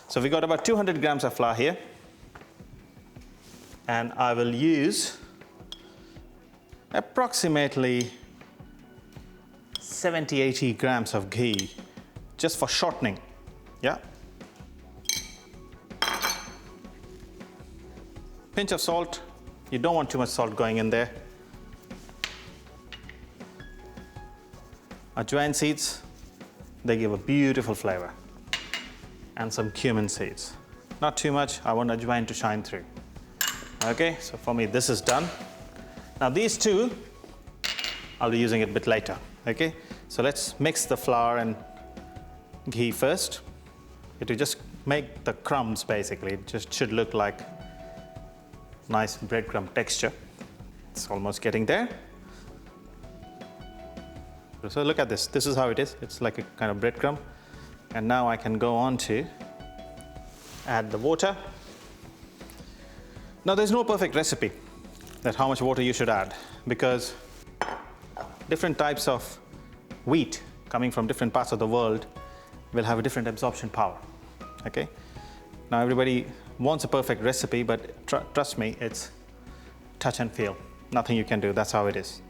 So we got about 200 grams of flour here. And I will use approximately 70-80 grams of ghee just for shortening. Yeah. Pinch of salt. You don't want too much salt going in there. Ajwain seeds, they give a beautiful flavor. And some cumin seeds. Not too much, I want ajwain to shine through. Okay, so for me this is done. Now these two, I'll be using it a bit later. Okay, so let's mix the flour and ghee first. It will just make the crumbs basically. It just should look like nice breadcrumb texture. It's almost getting there. So look at this. This is how it is. It's like a kind of breadcrumb. And now I can go on to add the water. Now there's no perfect recipe that how much water you should add, because different types of wheat coming from different parts of the world will have a different absorption power. Okay. Now everybody wants a perfect recipe, but trust me, it's touch and feel. Nothing you can do. That's how it is.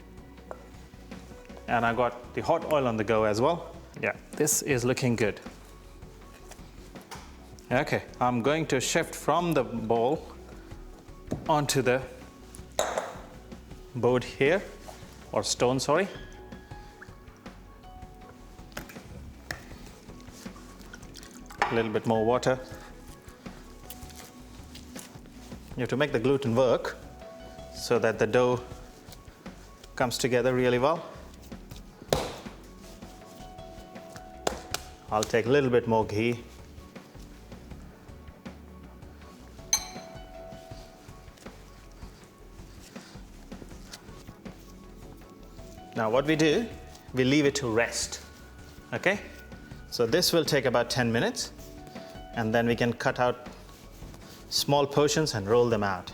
And I got the hot oil on the go as well. Yeah, this is looking good. Okay, I'm going to shift from the bowl onto the board here, or stone, sorry. A little bit more water. You have to make the gluten work so that the dough comes together really well. I'll take a little bit more ghee. Now what we do, we leave it to rest. Okay? So this will take about 10 minutes, and then we can cut out small portions and roll them out.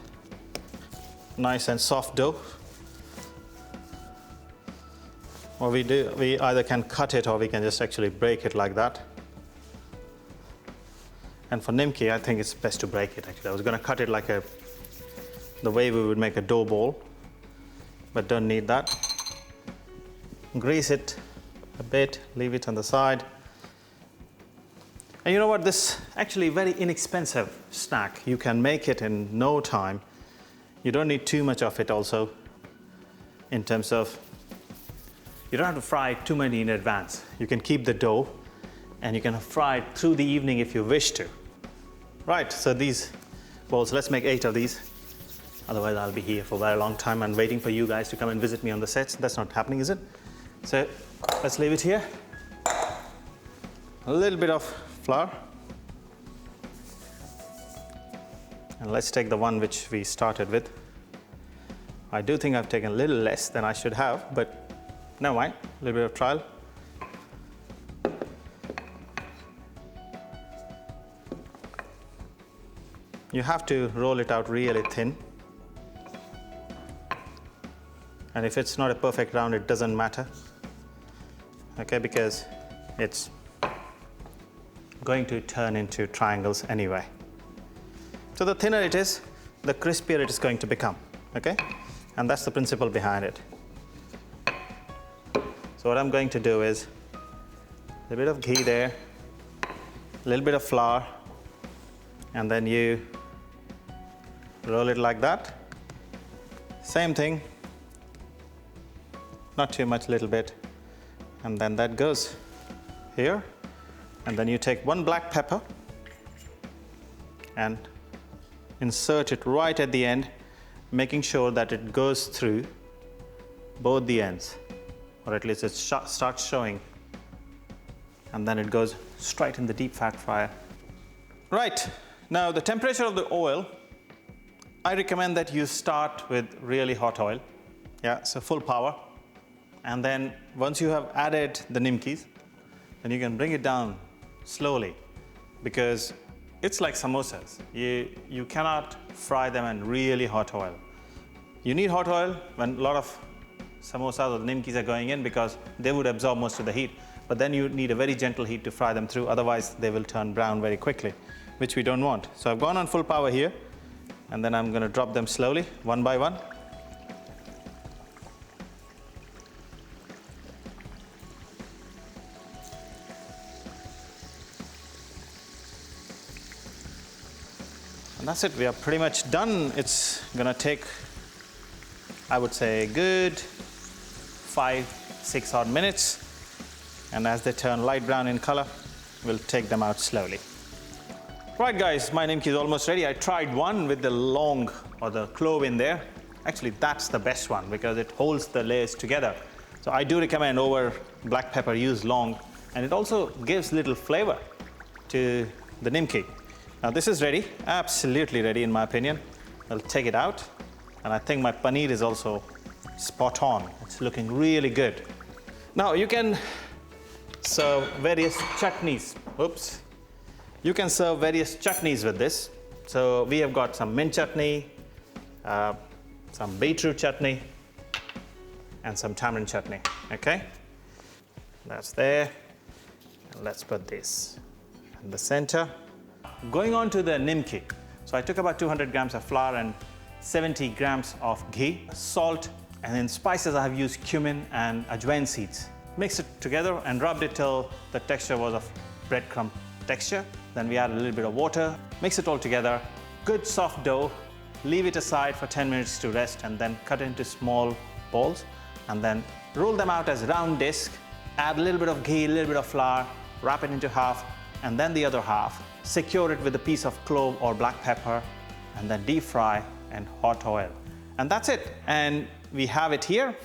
Nice and soft dough. What we do, we either can cut it or we can just actually break it like that. And for nimki, I think it's best to break it actually. I was going to cut it like the way we would make a dough ball, but don't need that. Grease it a bit, leave it on the side. And you know what, this actually very inexpensive snack. You can make it in no time. You don't need too much of it also, in terms of you don't have to fry too many in advance. You can keep the dough and you can fry it through the evening if you wish to. Right, so these balls, let's make 8 of these. Otherwise I'll be here for a very long time and waiting for you guys to come and visit me on the sets. That's not happening, is it? So let's leave it here. A little bit of flour. And let's take the one which we started with. I do think I've taken a little less than I should have, but never mind, a little bit of trial. You have to roll it out really thin. And if it's not a perfect round, it doesn't matter. Okay, because it's going to turn into triangles anyway. So the thinner it is, the crispier it is going to become. Okay, and that's the principle behind it. So what I'm going to do is a bit of ghee there, a little bit of flour, and then you roll it like that. Same thing, not too much, little bit, and then that goes here. And then you take one black pepper and insert it right at the end, making sure that it goes through both the ends, or at least it starts showing, and then it goes straight in the deep fat fryer. Right, now the temperature of the oil, I recommend that you start with really hot oil. Yeah, so full power. And then once you have added the nimkis, then you can bring it down slowly, because it's like samosas. You cannot fry them in really hot oil. You need hot oil when a lot of samosas or nimkis are going in, because they would absorb most of the heat. But then you need a very gentle heat to fry them through, otherwise they will turn brown very quickly. which we don't want. So I've gone on full power here, and then I'm going to drop them slowly, one by one. And that's it, we are pretty much done. It's going to take, I would say, a good 5-6 odd minutes. And as they turn light brown in color, we'll take them out slowly. Right guys, my nimki is almost ready. I tried one with the long or the clove in there. Actually, that's the best one because it holds the layers together. So I do recommend over black pepper use long, and it also gives little flavor to the nimki. Now this is ready, absolutely ready in my opinion. I'll take it out, and I think my paneer is also spot on. It's looking really good. Now you can serve various chutneys. Oops. You can serve various chutneys with this. So we have got some mint chutney, some beetroot chutney, and some tamarind chutney. Okay, that's there. And let's put this in the center. Going on to the nimki. So I took about 200 grams of flour and 70 grams of ghee, salt, and in spices I have used cumin and Ajwain seeds. Mix it together and rubbed it till the texture was of breadcrumb texture. Then we add a little bit of water, mix it all together, good soft dough, leave it aside for 10 minutes to rest, and then cut it into small balls, and then roll them out as round disc, add a little bit of ghee, a little bit of flour, wrap it into half, and then the other half, secure it with a piece of clove or black pepper, and then deep fry in hot oil. And that's it. And we have it here.